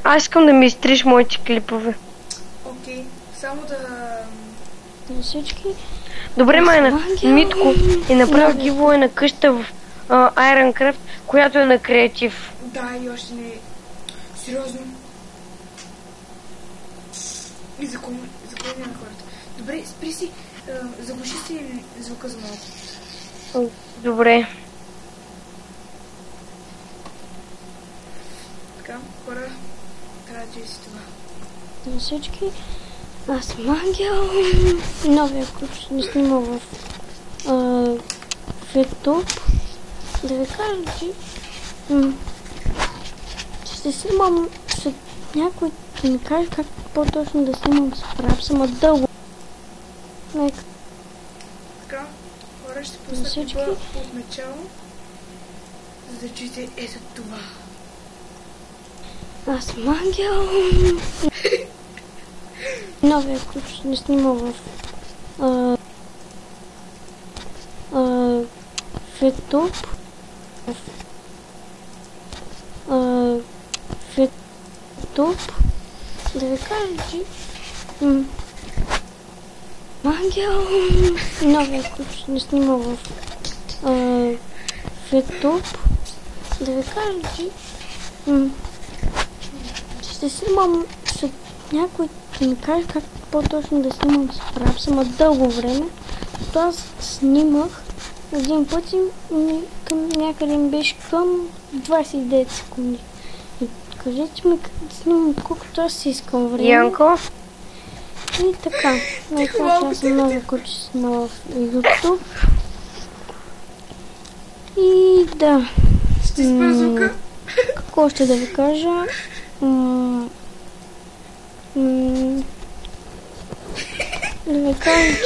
Аз искам да ми изтриш моите клипове. Окей, само да... На всички. Добре, майна, Митко е направил гивое на къща в Ironcraft, която е на креатив. Да, и още не... Сериозно. И за кой на хората. Добре, спри си. Заглуши си звука за малко. Добре. Така, хора, трябва да си това. На всички. Аз съм Ангел. Новия ключ не снима в YouTube. Да ви кажа, че ще снимам след някой да ми каже как по-точно да снимам с Fraps, ама дълго. Нека. Така, хора, ще пусна клипа от начало, за да чуете ето това. Аз съм Ангел. Новия ключ не снима в YouTube. В YouTube. Да ви кажа, че Ангел. Новия ключ не снима в YouTube. Да ви кажа, че ще снимам след някой да ми каже как по-точно да снимам с Fraps, ама дълго време. То аз снимах един път и към някъде ми беше към 29 секунди. И кажете ми как да снимам колкото аз си искам време. Янко? И така. Аз съм много който ще снимала в YouTube. И да. Ще спра звука. Какво ще да ви кажа? Да ви кажа,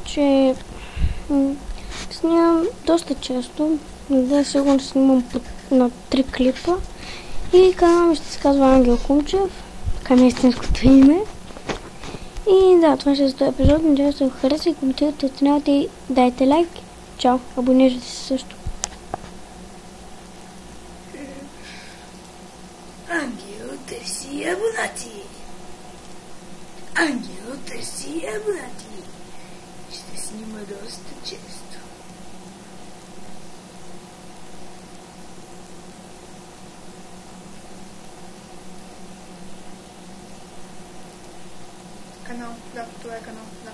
че снимам доста често. Да, сигурно снимам на 3 клипа. И канал ми ще се казва Ангел Кумчев. Така ми е истинското име. И да, това ще е за този епизод. Надявам се да го хареса и коментирайте, оценявате и дайте лайк. Чао, абонирайте се също. Ангел търси абонати. Ангел търси абонати. Ще снима доста често. Канал, да, това е канал, да.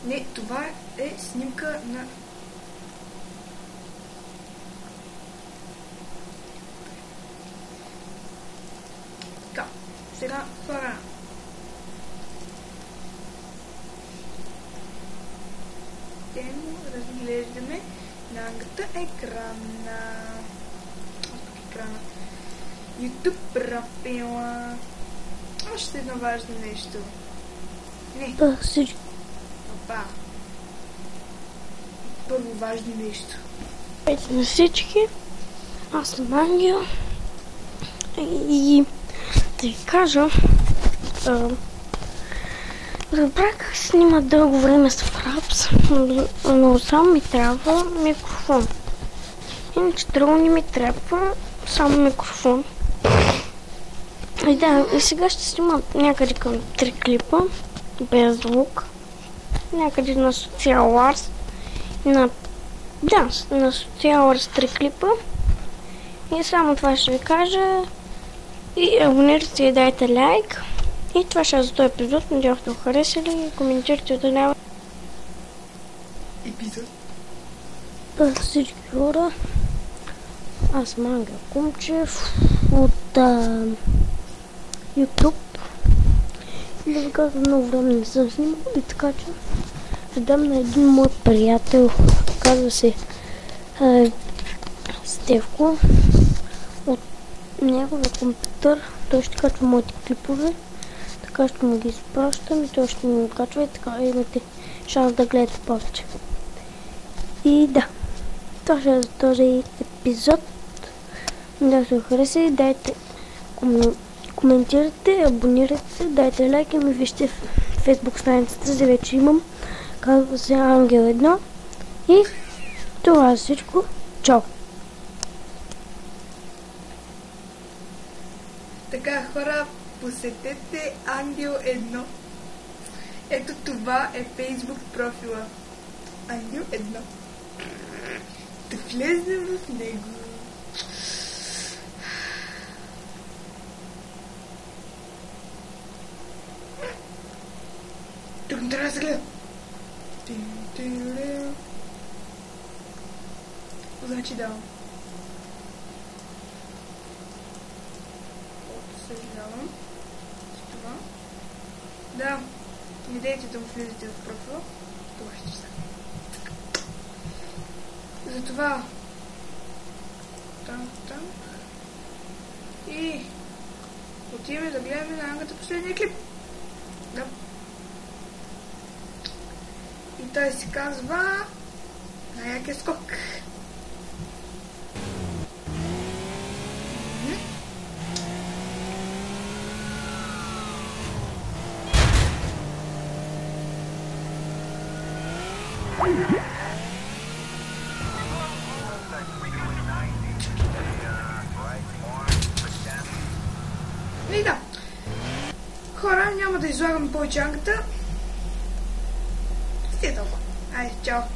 Не, това е снимка на... Така, сега хора. Разглеждаме нагата екрана. YouTube профила. Още едно важно нещо. Не. Всички. Опа. Първо важно нещо. Здравейте на всички. Аз съм Ангел. И да ви кажа, разбрах как се снима дълго време с Fraps, но само ми трябва микрофон. Иначе друго не ми трябва, само микрофон. И да, и сега ще снимам някъде към 3 клипа, без звук. Някъде на Social Wars. На Social Wars 3 клипа. И само това ще ви кажа. И абонирайте и дайте лайк. И това ще е за този епизод. Надявам се да го харесали. Коментирайте да няма. Епизод. Всички хора. Аз съм Ангел Кумчев от YouTube. И да ви кажа, много време не съм снимал. И така че ще дам на един мой приятел. Казва се Стевко. От неговия компютър. Той ще качва моите клипове. Така ще му ги изпращам и той ще ми го качва и така имате шанс да гледате повече. И да, това ще е за този епизод. Да се хареса и дайте коментирайте, абонирайте се, дайте лайк и ми вижте в Facebook страницата, за вече имам. Казва се Ангел 1 и това е всичко. Чао! Така, хора, посетете Ангел 1. Ето това е Facebook профила. Ангел 1. Да влезнем в него. Тук не трябва да се гледа. Значи да. Съжалявам. С това. Да. Не дейте да му влезете в профила. Това ще стане. Затова. Там. И отиваме да гледаме на Ангата последния клип. Да. И той се казва Най-якия скок. И да. Хора, няма да излагам повече Ангата. Стига толкова. Айде, чао.